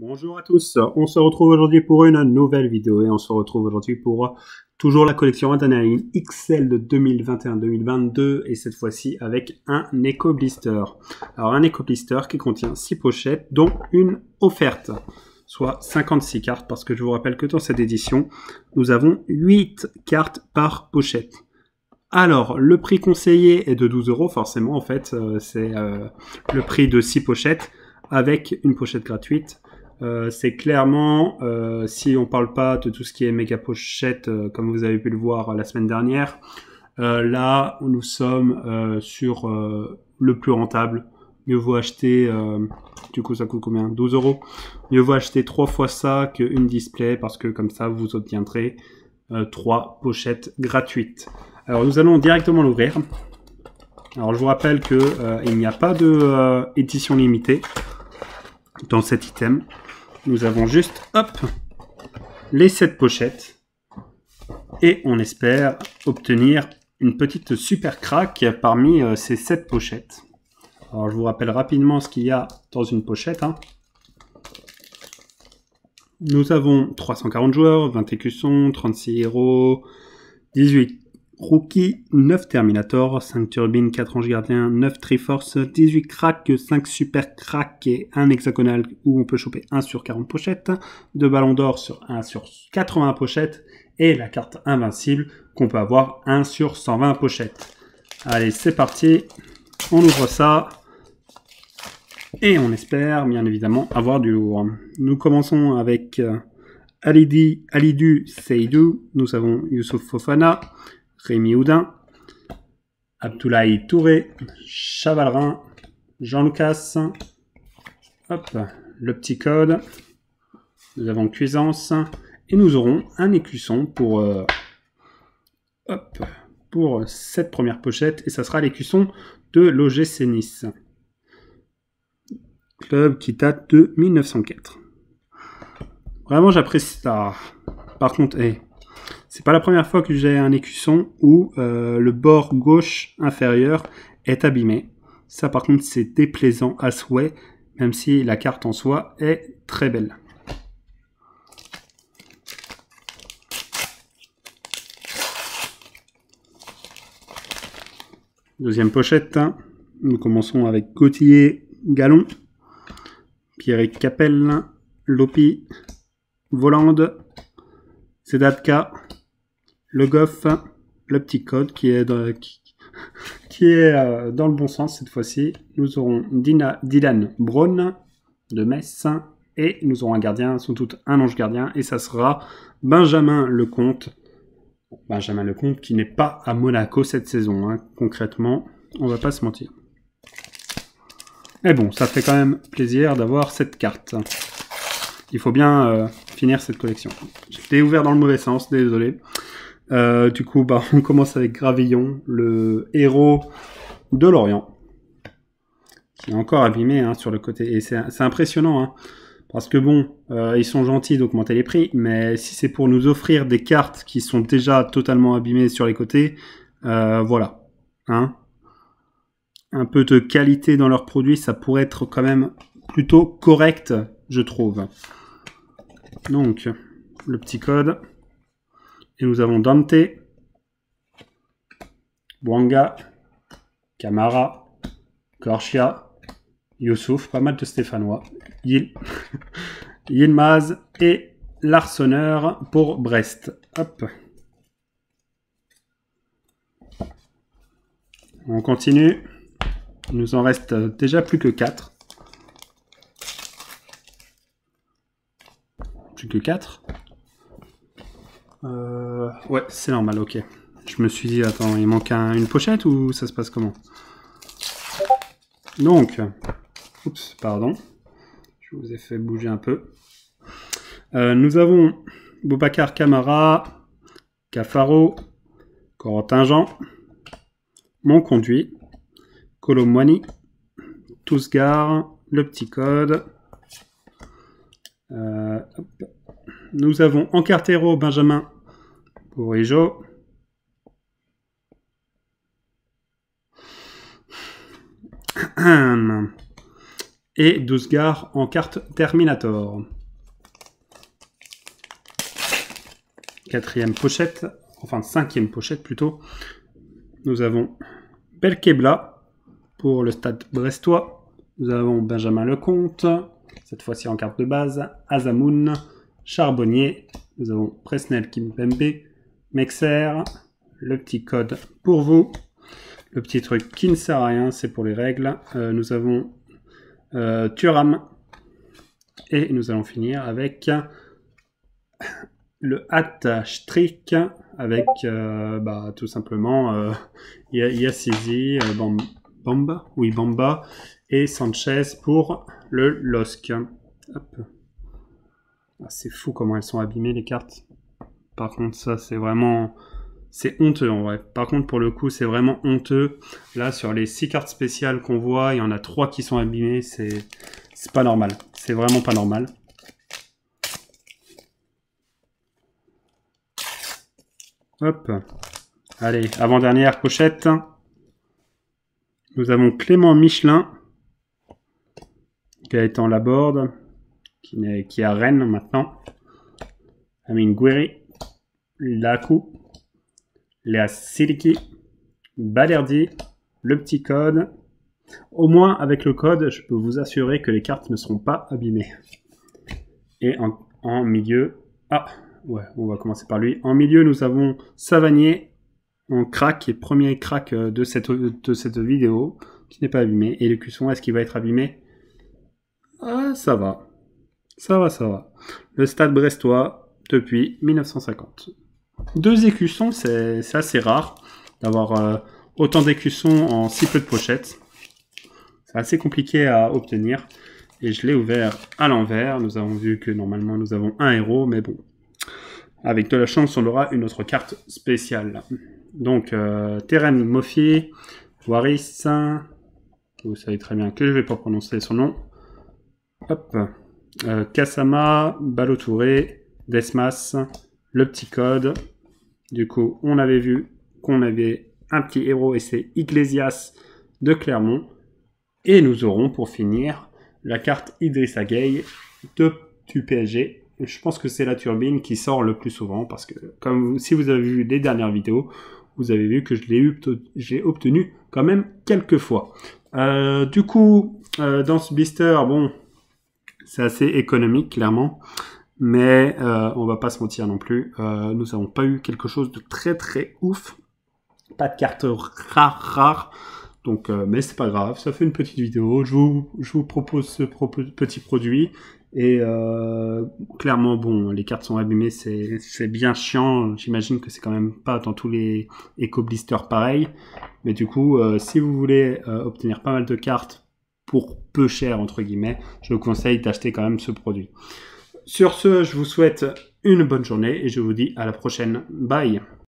Bonjour à tous, on se retrouve aujourd'hui pour une nouvelle vidéo et on se retrouve aujourd'hui pour toujours la collection Adrenaline XL de 2021-2022 et cette fois-ci avec un Eco Blister. Alors un Eco Blister qui contient 6 pochettes dont une offerte, soit 56 cartes parce que je vous rappelle que dans cette édition nous avons 8 cartes par pochette. Alors, le prix conseillé est de 12 €, forcément, en fait, c'est le prix de 6 pochettes avec une pochette gratuite. C'est clairement, si on parle pas de tout ce qui est méga pochette, comme vous avez pu le voir la semaine dernière, là, nous sommes sur le plus rentable. Mieux vaut acheter, du coup ça coûte combien? 12 €. Mieux vaut acheter 3 fois ça qu'une display, parce que comme ça, vous obtiendrez 3 pochettes gratuites. Alors nous allons directement l'ouvrir. Alors je vous rappelle que il n'y a pas de édition limitée dans cet item. Nous avons juste, hop, les 7 pochettes. Et on espère obtenir une petite super crack parmi ces 7 pochettes. Alors je vous rappelle rapidement ce qu'il y a dans une pochette. Nous avons 340 joueurs, 20 écussons, 36 héros, 18 Rookie, 9 Terminator, 5 Turbines, 4 Anges Gardiens, 9 Triforce, 18 Cracks, 5 Super Cracks et 1 hexagonal où on peut choper 1 sur 40 pochettes, 2 Ballons d'Or sur 1 sur 80 pochettes et la carte Invincible qu'on peut avoir 1 sur 120 pochettes. Allez, c'est parti, on ouvre ça et on espère bien évidemment avoir du lourd. Nous commençons avec Alidou Seydou, nous avons Youssouf Fofana, Rémi Houdin, Abdoulaye Touré, Chavalrin, Jean-Lucas, hop, le petit code, nous avons Cuisance, et nous aurons un écusson pour cette première pochette, et ça sera l'écusson de l'OGC Nice, club qui date de 1904. Vraiment j'apprécie ça. Par contre, c'est pas la première fois que j'ai un écusson où le bord gauche inférieur est abîmé. Ça par contre c'est déplaisant à souhait, même si la carte en soi est très belle. Deuxième pochette, nous commençons avec Gauthier Galon, Pierrick Capel, Lopi, Volande, Sedatka, le Goff, le petit code qui est dans le bon sens cette fois-ci. Nous aurons Dylan Brown de Metz et nous aurons un gardien, sont toutes un ange gardien et ça sera Benjamin Lecomte. Benjamin Lecomte qui n'est pas à Monaco cette saison, concrètement, on va pas se mentir. Mais bon, ça fait quand même plaisir d'avoir cette carte. Il faut bien finir cette collection. Je l'ai ouvert dans le mauvais sens, désolé. Du coup, on commence avec Gravillon, le héros de Lorient, qui est encore abîmé sur le côté. Et c'est impressionnant, parce que bon, ils sont gentils d'augmenter les prix, mais si c'est pour nous offrir des cartes qui sont déjà totalement abîmées sur les côtés, voilà. Un peu de qualité dans leurs produits, ça pourrait être quand même plutôt correct, je trouve. Donc, le petit code. Et nous avons Dante, Bouanga, Camara, Korchia, Youssouf, pas mal de Stéphanois, Yilmaz et l'Arseneur pour Brest. Hop. On continue. Il nous en reste déjà plus que 4. Plus que 4. Ouais, c'est normal, ok. Je me suis dit, attends, il manque une pochette ou ça se passe comment? Donc, oups, pardon. Je vous ai fait bouger un peu. Nous avons Boubacar Camara, Cafaro, Corentin Jean, Mon Conduit, Colomwani, Tousgar, le petit code. Nous avons Encartero Benjamin pour Ijo. et 12 gares en carte Terminator. Quatrième pochette, enfin cinquième pochette plutôt. Nous avons Belkebla pour le Stade brestois. Nous avons Benjamin Lecomte, cette fois-ci en carte de base. Azamoun, Charbonnier. Nous avons Presnel Kimpembe, Mexer. Le petit code pour vous. Le petit truc qui ne sert à rien, c'est pour les règles. Nous avons Thuram. Et nous allons finir avec le Hat-Strick avec tout simplement Yassizi, Bamba et Sanchez pour le LOSC. Hop. Ah, c'est fou comment elles sont abîmées les cartes. Par contre ça c'est vraiment... C'est honteux en vrai. Par contre pour le coup c'est vraiment honteux. Là sur les 6 cartes spéciales qu'on voit, il y en a 3 qui sont abîmées. C'est pas normal. C'est vraiment pas normal. Hop. Allez, avant-dernière pochette. Nous avons Clément Michelin, Gaëtan Laborde, qui est à Rennes maintenant. Amine Gouiri, Lakou, Léa Siliki, Balerdi, le petit code. Au moins, avec le code, je peux vous assurer que les cartes ne seront pas abîmées. Et en milieu... Ah, ouais, on va commencer par lui. En milieu, nous avons Savanier en crack, et premier crack de cette vidéo, qui n'est pas abîmé. Et l'écusson, est-ce qu'il va être abîmé? Ah, ça va. Ça va. Le Stade brestois depuis 1950. 2 écussons, c'est assez rare d'avoir autant d'écussons en si peu de pochettes. C'est assez compliqué à obtenir. Et je l'ai ouvert à l'envers. Nous avons vu que normalement nous avons un héros, mais bon. Avec de la chance, on aura une autre carte spéciale. Donc, Terem Moffier, Waris, vous savez très bien que je ne vais pas prononcer son nom. Hop. Kassama, Balotouré, Desmas, le petit code. Du coup, on avait vu qu'on avait un petit héros et c'est Iglesias de Clermont. Et nous aurons pour finir la carte Idrissa Gueye du PSG. Je pense que c'est la turbine qui sort le plus souvent parce que si vous avez vu les dernières vidéos, vous avez vu que je l'ai obtenu quand même quelques fois. Du coup, dans ce blister, bon, c'est assez économique clairement, mais on va pas se mentir non plus. Nous n'avons pas eu quelque chose de très très ouf, pas de cartes rares. Donc, mais c'est pas grave, ça fait une petite vidéo. Je vous propose ce petit produit. Et clairement, bon, les cartes sont abîmées, c'est bien chiant. J'imagine que c'est quand même pas dans tous les éco-blisters pareil. Mais du coup, si vous voulez obtenir pas mal de cartes pour peu cher, entre guillemets, je vous conseille d'acheter quand même ce produit. Sur ce, je vous souhaite une bonne journée et je vous dis à la prochaine. Bye!